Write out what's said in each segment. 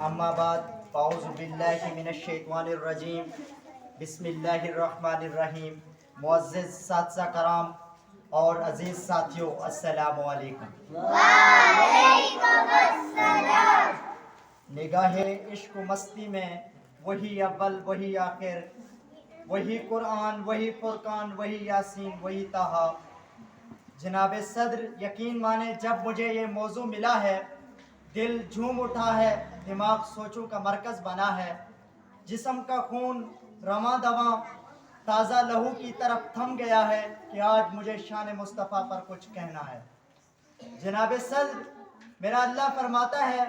اما بعد اعوذ باللہ من الشیطان الرجیم بسم اللہ الرحمن الرحیم. معزز اساتذہ کرام اور عزیز ساتھیوں، السلام علیکم. وعلیکم السلام. نگاہ عشق و مستی میں وہی اول وہی آخر، وہی قرآن وہی فرقان وہی یاسین وہی طٰہٰ. جناب صدر یقین مانے جب مجھے یہ موضوع ملا ہے دل جھوم اٹھا ہے، دماغ سوچوں کا مرکز بنا ہے، جسم کا خون رواں دواں تازہ لہو کی طرف تھم گیا ہے کہ آج مجھے شان مصطفیٰ پر کچھ کہنا ہے. جناب صدر میرا اللہ فرماتا ہے،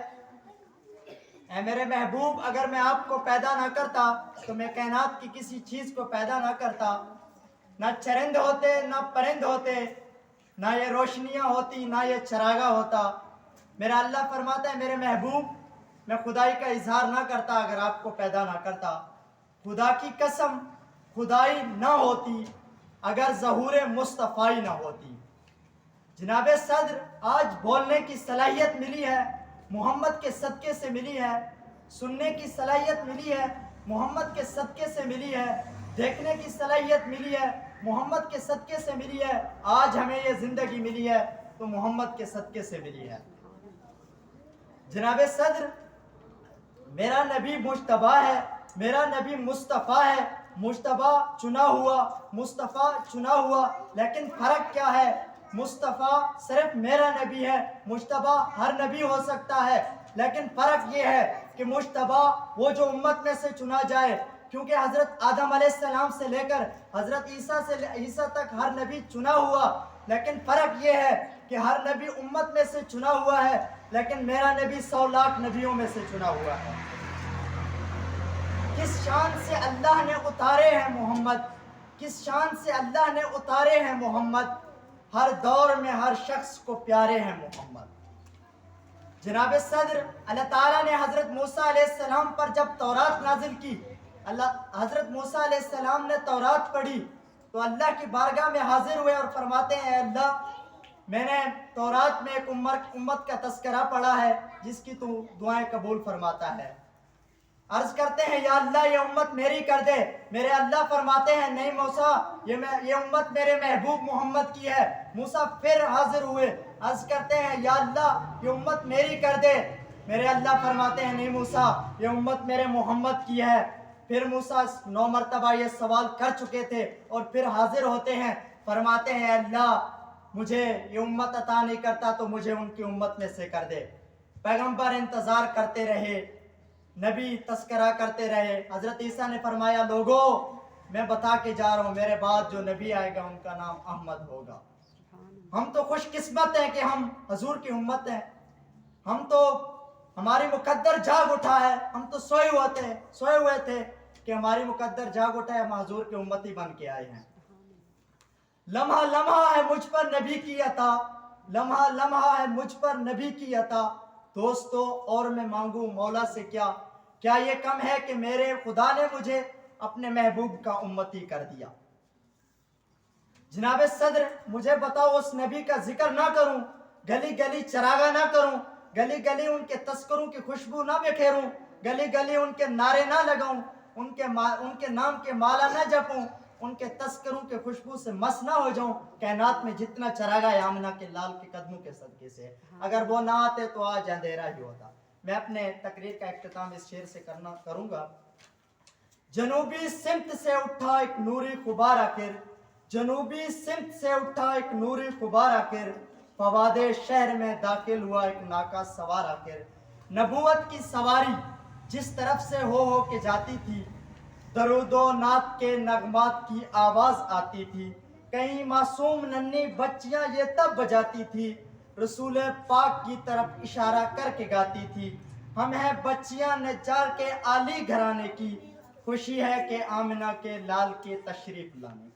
اے میرے محبوب، اگر میں آپ کو پیدا نہ کرتا تو میں کائنات کی کسی چیز کو پیدا نہ کرتا. نہ چرند ہوتے، نہ پرند ہوتے، نہ یہ روشنیاں ہوتی، نہ یہ چراغاں ہوتا. میرا اللہ فرماتا ہے میرے محبوب، میں خدائی کا اظہار نہ کرتا اگر آپ کو پیدا نہ کرتا. خدا کی قسم خدائی نہ ہوتی اگر ظہور مصطفی نہ ہوتی. جناب صدر آج بولنے کی صلاحیت ملی ہے، محمد کے صدقے سے ملی ہے. سننے کی صلاحیت ملی ہے، محمد کے صدقے سے ملی ہے. دیکھنے کی صلاحیت ملی ہے، محمد کے صدقے سے ملی ہے. آج ہمیں یہ زندگی ملی ہے تو محمد کے صدقے سے ملی ہے. جناب صدر میرا نبی مجتبیٰ ہے، میرا نبی مصطفیٰ ہے. مجتبیٰ چنا ہوا، مصطفیٰ چنا ہوا، لیکن فرق کیا ہے؟ مصطفیٰ صرف میرا نبی ہے، مجتبیٰ ہر نبی ہو سکتا ہے. لیکن فرق یہ ہے کہ مجتبیٰ وہ جو امت میں سے چنا جائے، کیونکہ حضرت آدم علیہ السلام سے لے کر حضرت عیسیٰ تک ہر نبی چنا ہوا. لیکن فرق یہ ہے کہ ہر نبی امت میں سے چنا ہوا ہے، لیکن میرا نبی 100 لاکھ نبیوں میں سے چنا ہوا ہے. کس شان سے اللہ نے اتارے ہیں محمد، کس شان سے اللہ نے اتارے ہیں محمد، ہر دور میں ہر شخص کو پیارے ہیں محمد. جناب صدر اللہ تعالیٰ نے حضرت موسیٰ علیہ السلام پر جب تورات نازل کی، حضرت موسیٰ علیہ السلام نے تورات پڑھی تو اللہ کی بارگاہ میں حاضر ہوئے اور فرماتے ہیں، اے اللہ میں نے تورات میں ایک امت کا تذکرہ پڑھا ہے جس کی تو دعائیں قبول فرماتا ہے. عرض کرتے ہیں یا اللہ یہ امت میری کر دے. میرے اللہ فرماتے ہیں نہیں موسیٰ، یہ امت میرے محبوب محمد کی ہے. موسیٰ پھر حاضر ہوئے، عرض کرتے ہیں یا اللہ یہ امت میری کر دے. میرے اللہ فرماتے ہیں نہیں موسیٰ یہ امت میرے محمد کی ہے. پھر موسیٰ 9 مرتبہ یہ سوال کر چکے تھے اور پھر حاضر ہوتے ہیں، فرماتے ہیں اللہ مجھے یہ امت عطا نہیں کرتا تو مجھے ان کی امت میں سے کر دے. پیغمبر انتظار کرتے رہے، نبی تذکرہ کرتے رہے. حضرت عیسیٰ نے فرمایا لوگوں میں بتا کے جا رہا ہوں میرے بعد جو نبی آئے گا ان کا نام احمد ہوگا. ہم تو خوش قسمت ہیں کہ ہم حضور کی امت ہیں. ہم تو ہماری مقدر جاگ اٹھا ہے، ہم تو سوئے ہوئے تھے کہ ہماری مقدر جاگ اٹھا ہے، ہم حضور کی امتی بن کے آئے ہیں. لمحہ لمحہ ہے مجھ پر نبی کی عطا، لمحہ لمحہ ہے مجھ پر نبی کی عطا. دوستو اور میں مانگوں مولا سے کیا یہ کم ہے کہ میرے خدا نے مجھے اپنے محبوب کا امتی کر دیا. جناب صدر مجھے بتاؤ اس نبی کا ذکر نہ کروں، گلی گلی چراغاں نہ کروں، گلی گلی ان کے تذکروں کی خوشبو نہ بکھیروں، گلی گلی ان کے نعرے نہ لگاؤں، ان کے نام کے مالا نہ جپوں، ان کے تذکروں کے خوشبو سے مس نہ ہو جاؤں. کائنات میں جتنا چراغا ہے آمنہ کے لال کے قدموں کے صدقے سے، اگر وہ نہ آتے تو آج اندھیرا ہی ہوتا. میں اپنے تقریر کا اختتام اس شعر سے کروں گا. جنوبی سمت سے اٹھا ایک نوری غبار آخر، جنوبی سمت سے اٹھا ایک نوری غبار آخر، فواد شہر میں داخل ہوا ایک ناکا سوار آخر. نبوت کی سواری جس طرف سے ہو کے جاتی تھی، درود و نعت کے نغمات کی آواز آتی تھی. کہیں معصوم ننھی بچیاں یہ تب بجاتی تھی، رسول پاک کی طرف اشارہ کر کے گاتی تھی. ہم ہیں بچیاں نجار کے عالی گھرانے کی، خوشی ہے کہ آمنہ کے لال کے تشریف لانے